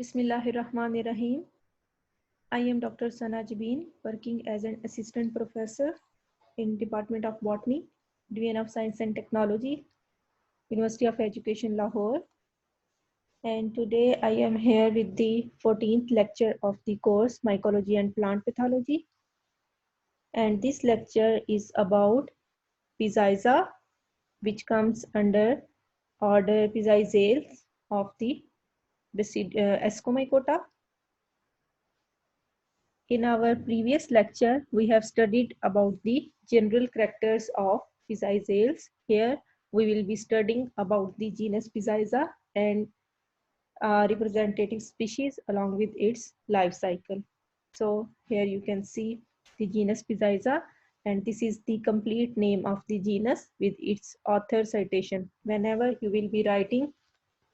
Bismillahirrahmanirrahim. I am Dr. Sana Jabin, working as an assistant professor in Department of Botany, Division of Science and Technology, University of Education, Lahore. And today I am here with the 14th lecture of the course Mycology and Plant Pathology. And this lecture is about Pizziza, which comes under order Pizzizales of the Ascomycota. In our previous lecture, we have studied about the general characters of Physaceales. Here, we will be studying about the genus Pizziza and representative species along with its life cycle. So here you can see the genus Pizziza, and this is the complete name of the genus with its author citation. Whenever you will be writing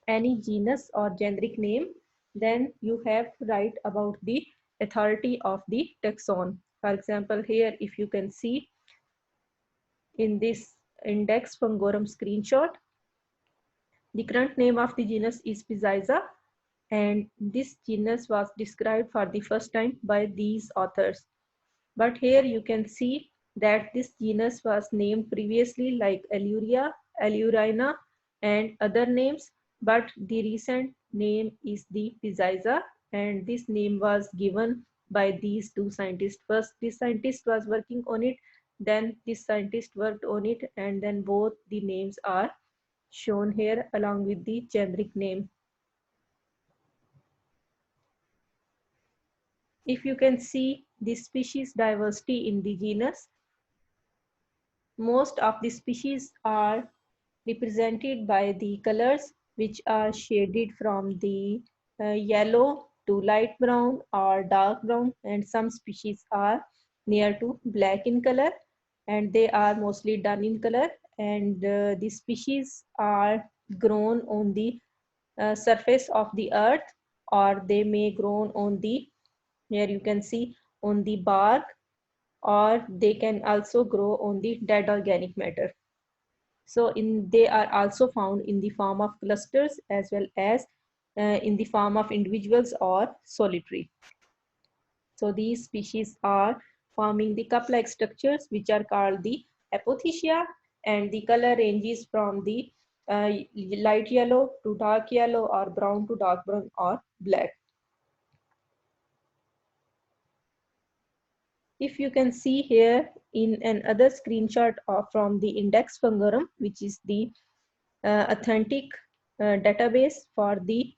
any genus or generic name, then you have to write about the authority of the taxon. For example, here if you can see in this Index Fungorum screenshot, the current name of the genus is Pizziza, and this genus was described for the first time by these authors. But here you can see that this genus was named previously like Alluria, Allurina, and other names, but the recent name is the Pizziza, and this name was given by these two scientists. First, this scientist was working on it, then this scientist worked on it, and then both the names are shown here along with the generic name. If you can see the species diversity in the genus, most of the species are represented by the colors which are shaded from the yellow to light brown or dark brown, and some species are near to black in color, and they are mostly dun in color, and the species are grown on the surface of the earth, or they may grow on the, here you can see, on the bark, or they can also grow on the dead organic matter. So they are also found in the form of clusters as well as in the form of individuals or solitary. So these species are forming the cup-like structures which are called the apothecia, and the color ranges from the light yellow to dark yellow or brown to dark brown or black. If you can see here in another screenshot from the Index Fungorum, which is the authentic database for the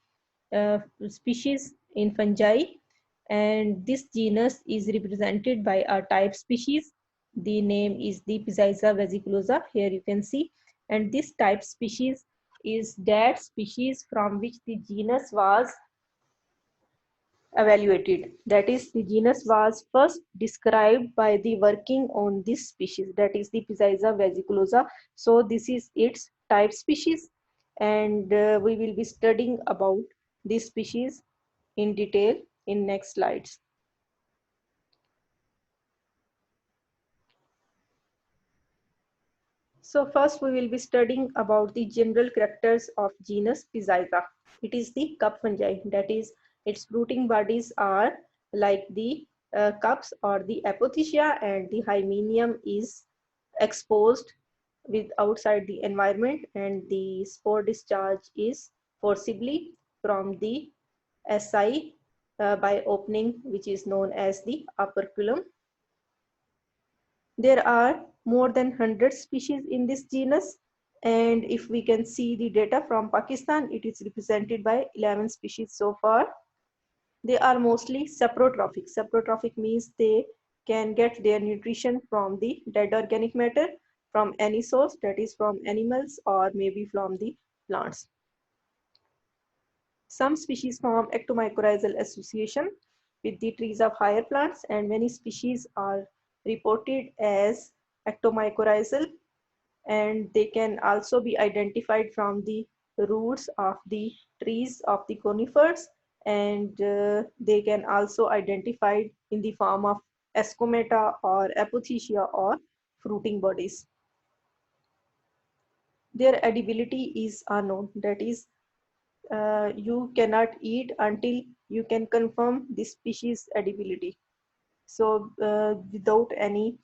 species in fungi, and this genus is represented by a type species. The name is the Pizziza vesiculosa, here you can see, and this type species is that species from which the genus was evaluated. That is, the genus was first described by the working on this species, that is the Pizziza vesiculosa. So this is its type species, and we will be studying about this species in detail in next slides. So first we will be studying about the general characters of genus Pizziza. It is the cup fungi, that is, its fruiting bodies are like the cups or the apothecia, and the hymenium is exposed with outside the environment, and the spore discharge is forcibly from the SI by opening which is known as the operculum. There are more than 100 species in this genus, and if we can see the data from Pakistan, it is represented by 11 species so far. They are mostly saprotrophic. Saprotrophic means they can get their nutrition from the dead organic matter from any source, that is from animals or maybe from the plants. Some species form ectomycorrhizal association with the trees of higher plants, and many species are reported as ectomycorrhizal, and they can also be identified from the roots of the trees of the conifers, and they can also identify in the form of ascomata or apothecia or fruiting bodies. Their edibility is unknown, that is, you cannot eat until you can confirm the species edibility. So without any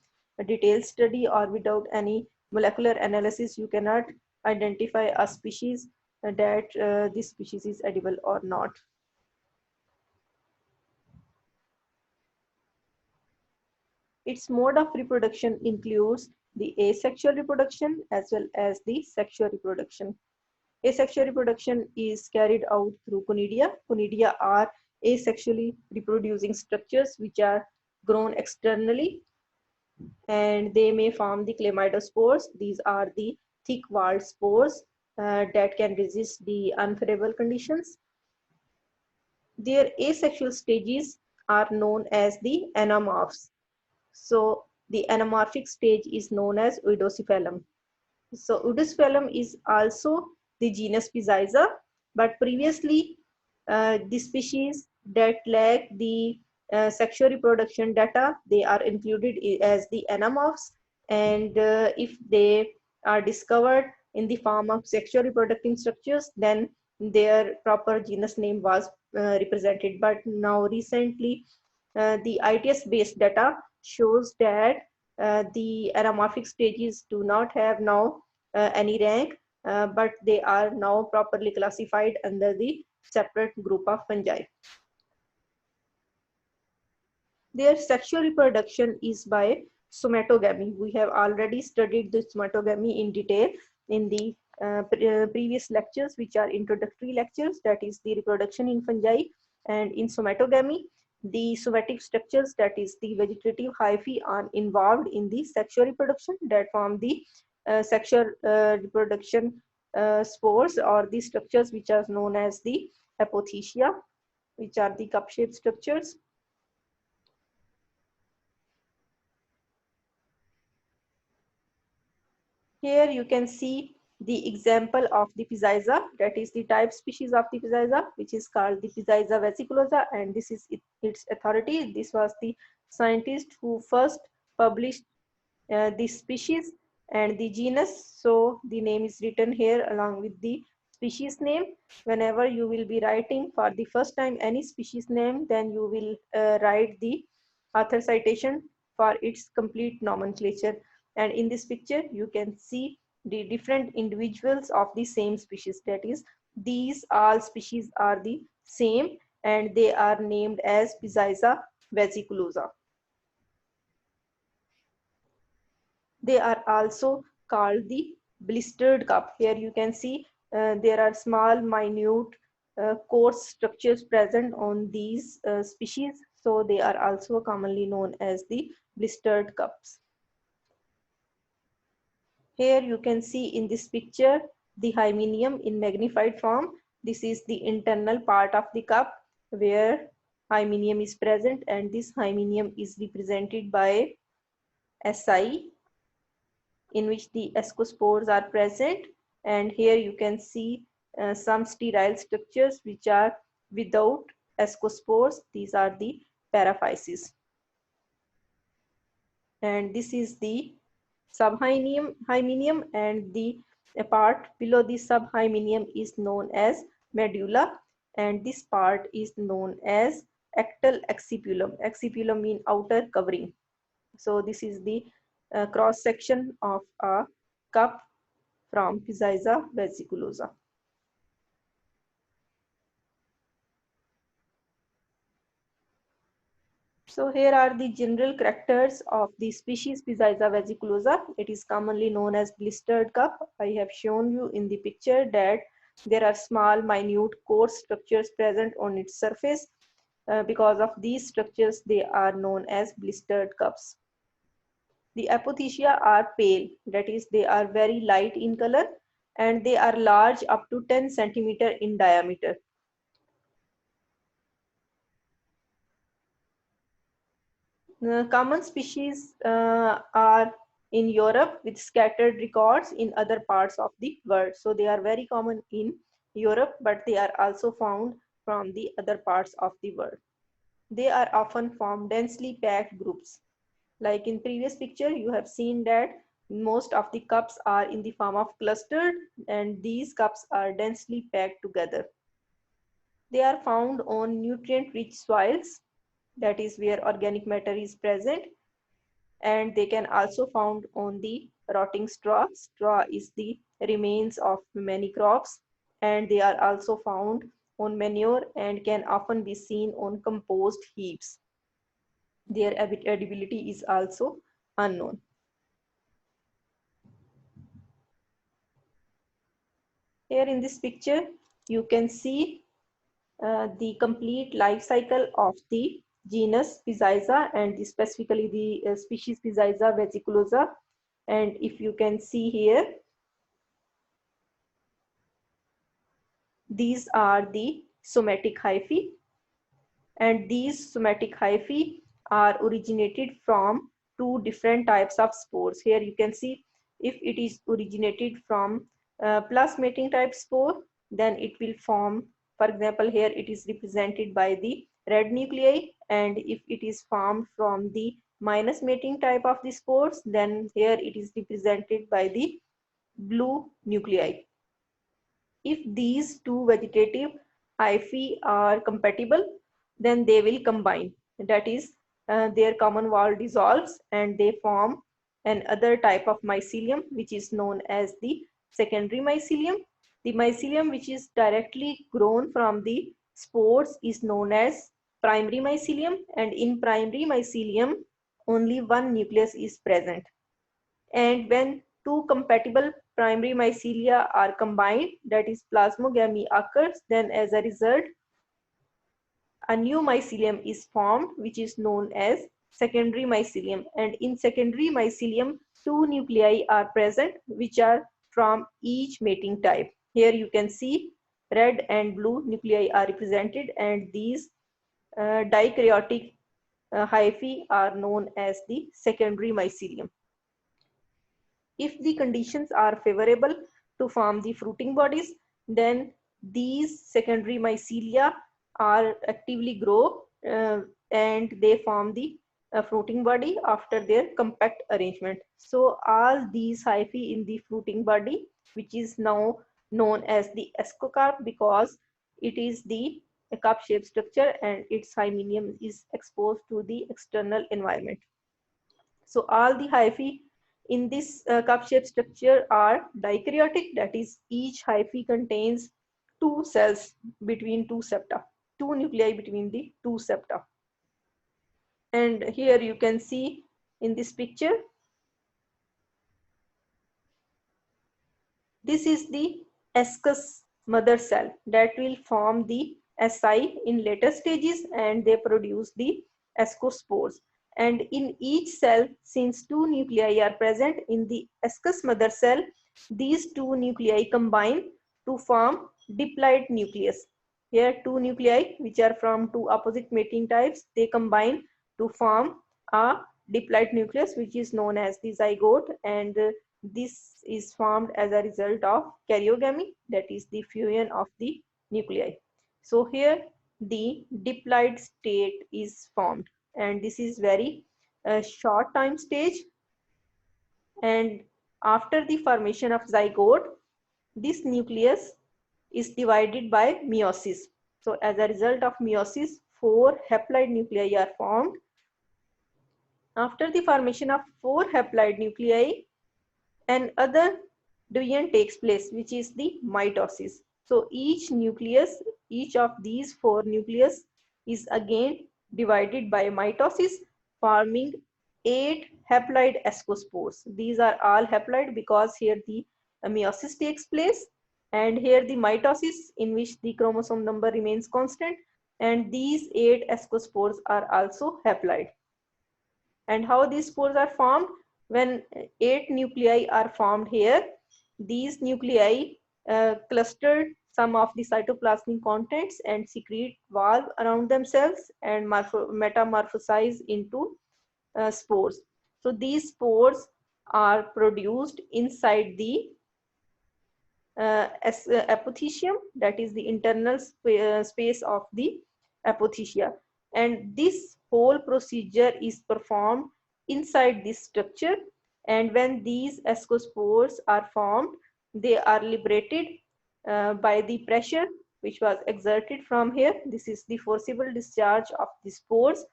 detailed study or without any molecular analysis, you cannot identify a species that this species is edible or not. Its mode of reproduction includes the asexual reproduction as well as the sexual reproduction. Asexual reproduction is carried out through conidia. Conidia are asexually reproducing structures which are grown externally, and they may form the chlamydospores. These are the thick-walled spores that can resist the unfavorable conditions. Their asexual stages are known as the anamorphs. So the anamorphic stage is known as oedocephalum. So oedocephalum is also the genus Pizyza, but previously the species that lack the sexual reproduction data, they are included as the anamorphs, and if they are discovered in the form of sexual reproducing structures, then their proper genus name was represented. But now recently the ITS based data shows that the anamorphic stages do not have now any rank, but they are now properly classified under the separate group of fungi. Their sexual reproduction is by somatogamy. We have already studied the somatogamy in detail in the previous lectures, which are introductory lectures, that is the reproduction in fungi. And in somatogamy, the somatic structures, that is the vegetative hyphae, are involved in the sexual reproduction that form the sexual reproduction spores, or the structures which are known as the apothecia, which are the cup-shaped structures. Here you can see the example of the Pizyza, that is the type species of the Pizyza, which is called the Pizyza vesiculosa, and this is its authority. This was the scientist who first published this species and the genus. So the name is written here along with the species name. Whenever you will be writing for the first time any species name, then you will write the author citation for its complete nomenclature. And in this picture, you can see the different individuals of the same species. That is, these all species are the same and they are named as Pizyza vesiculosa. They are also called the blistered cup. Here you can see there are small, minute, coarse structures present on these species. So they are also commonly known as the blistered cups. Here you can see in this picture the hymenium in magnified form. This is the internal part of the cup where hymenium is present, and this hymenium is represented by SI, in which the ascospores are present. And here you can see some sterile structures which are without ascospores. These are the paraphyses. And this is the subhymenium, and the part below the subhymenium is known as medulla, and this part is known as actal accipulum. Accipulum means outer covering. So this is the cross section of a cup from Pizyza vesiculosa. So here are the general characters of the species Pizyza vesiculosa. It is commonly known as blistered cup. I have shown you in the picture that there are small, minute, coarse structures present on its surface. Because of these structures, they are known as blistered cups. The apothecia are pale, that is, they are very light in color, and they are large up to 10 centimeter in diameter. Common species are in Europe with scattered records in other parts of the world. So they are very common in Europe, but they are also found from the other parts of the world. They are often form densely packed groups. Like in previous picture, you have seen that most of the cups are in the form of clustered, and these cups are densely packed together. They are found on nutrient-rich soils, that is where organic matter is present, and they can also found on the rotting straw. Straw is the remains of many crops, and they are also found on manure and can often be seen on compost heaps. Their edibility is also unknown. Here in this picture, you can see the complete life cycle of the genus Pizziza and specifically the species Pizziza vesiculosa. And if you can see here, these are the somatic hyphae, and these somatic hyphae are originated from two different types of spores. Here you can see if it is originated from plasmating type spore, then it will form, for example, here it is represented by the red nuclei, and if it is formed from the minus mating type of the spores, then here it is represented by the blue nuclei. If these two vegetative hyphae are compatible, then they will combine. That is, their common wall dissolves and they form another type of mycelium, which is known as the secondary mycelium. The mycelium which is directly grown from the spores is known as primary mycelium, and in primary mycelium, only one nucleus is present. And when two compatible primary mycelia are combined, that is plasmogamy occurs, then as a result, a new mycelium is formed, which is known as secondary mycelium. And in secondary mycelium, two nuclei are present, which are from each mating type. Here you can see red and blue nuclei are represented, and these dikaryotic hyphae are known as the secondary mycelium. If the conditions are favorable to form the fruiting bodies, then these secondary mycelia are actively grow and they form the fruiting body after their compact arrangement. So all these hyphae in the fruiting body, which is now known as the ascocarp because it is the cup-shaped structure and its hymenium is exposed to the external environment. So all the hyphae in this cup-shaped structure are dikaryotic, that is each hyphae contains two cells between two septa, two nuclei between the two septa. And here you can see in this picture, this is the ascus mother cell that will form the Si in later stages, and they produce the ascospores. And in each cell, since two nuclei are present in the ascus mother cell, these two nuclei combine to form diploid nucleus. Here two nuclei which are from two opposite mating types, they combine to form a diploid nucleus which is known as the zygote, and this is formed as a result of karyogamy, that is the fusion of the nuclei. So here the diploid state is formed, and this is very short time stage. And after the formation of zygote, this nucleus is divided by meiosis. So as a result of meiosis, four haploid nuclei are formed. After the formation of four haploid nuclei, another division takes place, which is the mitosis. So each nucleus, each of these four nucleus is again divided by mitosis, forming 8 haploid ascospores. These are all haploid because here the meiosis takes place, and here the mitosis in which the chromosome number remains constant, and these 8 ascospores are also haploid. And how these spores are formed? When 8 nuclei are formed here, these nuclei clustered some of the cytoplasmic contents and secrete valve around themselves and metamorphosize into spores. So these spores are produced inside the apothecium, that is the internal space of the apothecia, and this whole procedure is performed inside this structure. And when these ascospores are formed, they are liberated by the pressure which was exerted from here. This is the forcible discharge of the spores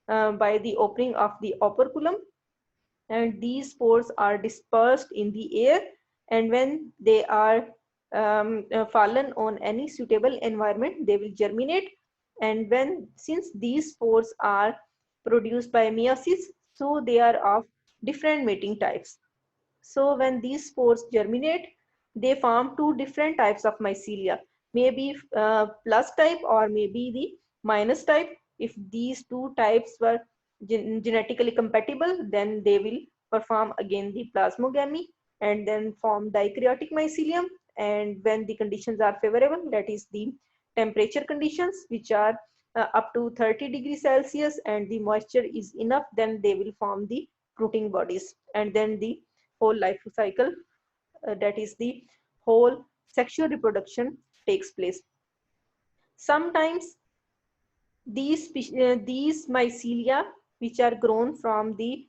by the opening of the operculum, and these spores are dispersed in the air, and when they are fallen on any suitable environment, they will germinate. And since these spores are produced by meiosis, so they are of different mating types. So when these spores germinate, they form two different types of mycelia, maybe plus type or maybe the minus type. If these two types were genetically compatible, then they will perform again the plasmogamy and then form dikaryotic mycelium. And when the conditions are favorable, that is the temperature conditions, which are up to 30 degrees Celsius, and the moisture is enough, then they will form the fruiting bodies. And then the whole life cycle, that is the whole sexual reproduction, takes place. Sometimes these mycelia, which are grown from the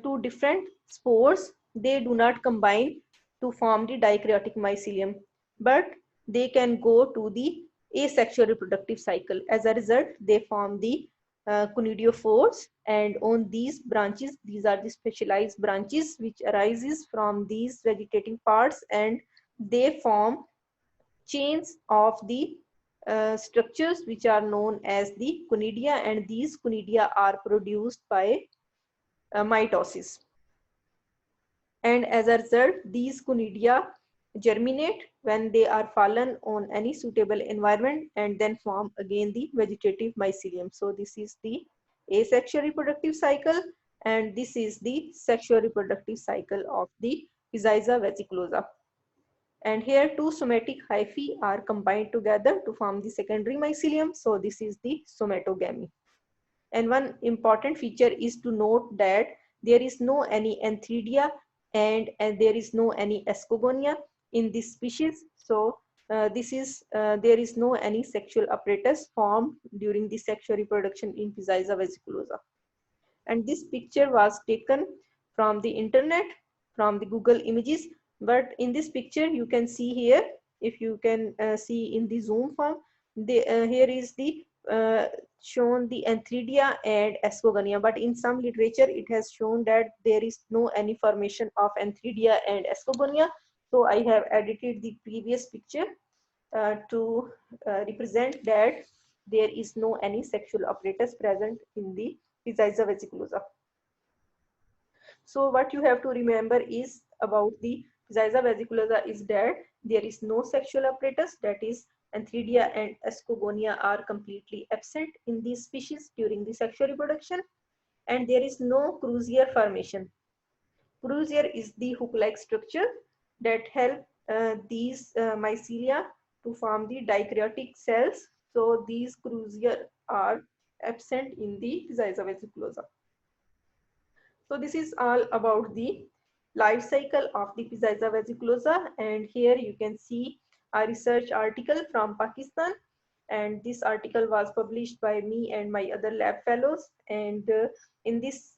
two different spores, they do not combine to form the dikaryotic mycelium, but they can go to the asexual reproductive cycle. As a result, they form the conidiophores, and on these branches, these are the specialized branches which arises from these vegetating parts, and they form chains of the structures which are known as the conidia, and these conidia are produced by mitosis. And as a result, these conidia germinate when they are fallen on any suitable environment and then form again the vegetative mycelium. So this is the asexual reproductive cycle, and this is the sexual reproductive cycle of the Physiza vesiculosa. And here two somatic hyphae are combined together to form the secondary mycelium. So this is the somatogamy. And one important feature is to note that there is no any antheridia and there is no any escogonia in this species. So there is no any sexual apparatus formed during the sexual reproduction in Physiza vesiculosa. And this picture was taken from the internet, from the Google Images. But in this picture, you can see here, if you can see in the zoom form, here is the shown the antheridia and escogonia. But in some literature, it has shown that there is no any formation of antheridia and escogonia. So I have edited the previous picture to represent that there is no any sexual apparatus present in the Physiza vesiculosa. So what you have to remember is about the Physiza vesiculosa is that there is no sexual apparatus, that is antheridia and escogonia are completely absent in these species during the sexual reproduction, and there is no crosier formation. Crosier is the hook-like structure that help these mycelia to form the dikaryotic cells. So these crosier are absent in the Physiza vesiculosa. So this is all about the life cycle of the Physiza vesiculosa, and here you can see a research article from Pakistan, and this article was published by me and my other lab fellows. And in this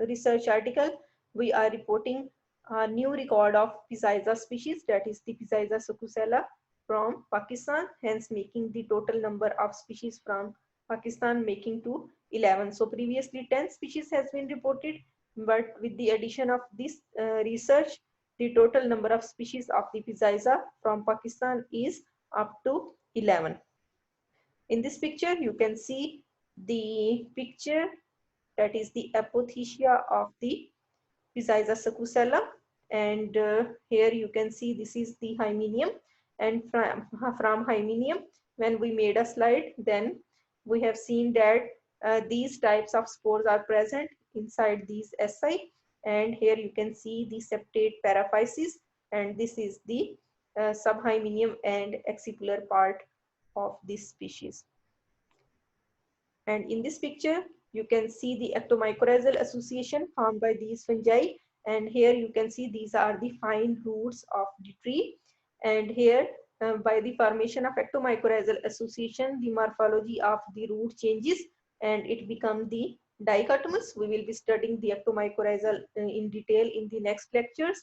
research article, we are reporting a new record of Physiza species, that is the Physiza succucella from Pakistan, hence making the total number of species from Pakistan making to 11. So previously 10 species has been reported, but with the addition of this research, the total number of species of the Physiza from Pakistan is up to 11. In this picture, you can see the picture, that is the apothecia of the Physiza succucella, and here you can see this is the hymenium, and from hymenium, when we made a slide, then we have seen that these types of spores are present inside these SI, and here you can see the septate paraphysis, and this is the subhymenium and accipular part of this species. And in this picture, you can see the ectomycorrhizal association formed by these fungi. And here you can see these are the fine roots of the tree. And here, by the formation of ectomycorrhizal association, the morphology of the root changes and it becomes the dichotomous. We will be studying the ectomycorrhizal in detail in the next lectures.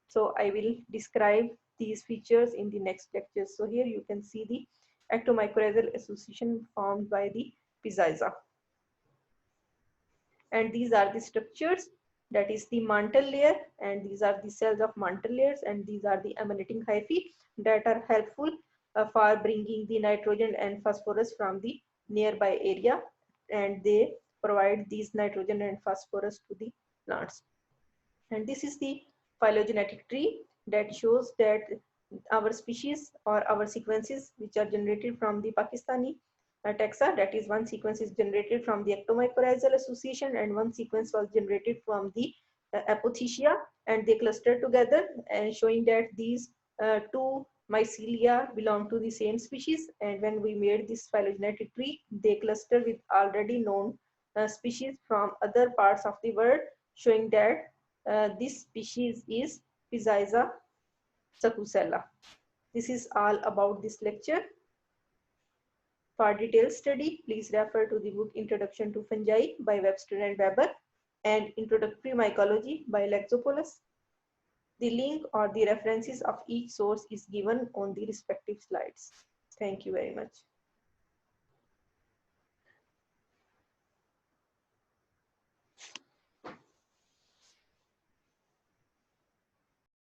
So I will describe these features in the next lectures. So here you can see the ectomycorrhizal association formed by the Pizaiza. And these are the structures, that is the mantle layer, and these are the cells of mantle layers, and these are the emanating hyphae that are helpful for bringing the nitrogen and phosphorus from the nearby area, and they provide these nitrogen and phosphorus to the plants. And this is the phylogenetic tree that shows that our species or our sequences which are generated from the Pakistani taxa, that is one sequence is generated from the ectomycorrhizal association and one sequence was generated from the apothecia, and they cluster together and showing that these two mycelia belong to the same species. And when we made this phylogenetic tree, they cluster with already known species from other parts of the world, showing that this species is Pizaiza sacucella. This is all about this lecture. For detailed study, please refer to the book Introduction to Fungi by Webster and Weber and Introductory Mycology by Lexopoulos. The link or the references of each source is given on the respective slides. Thank you very much.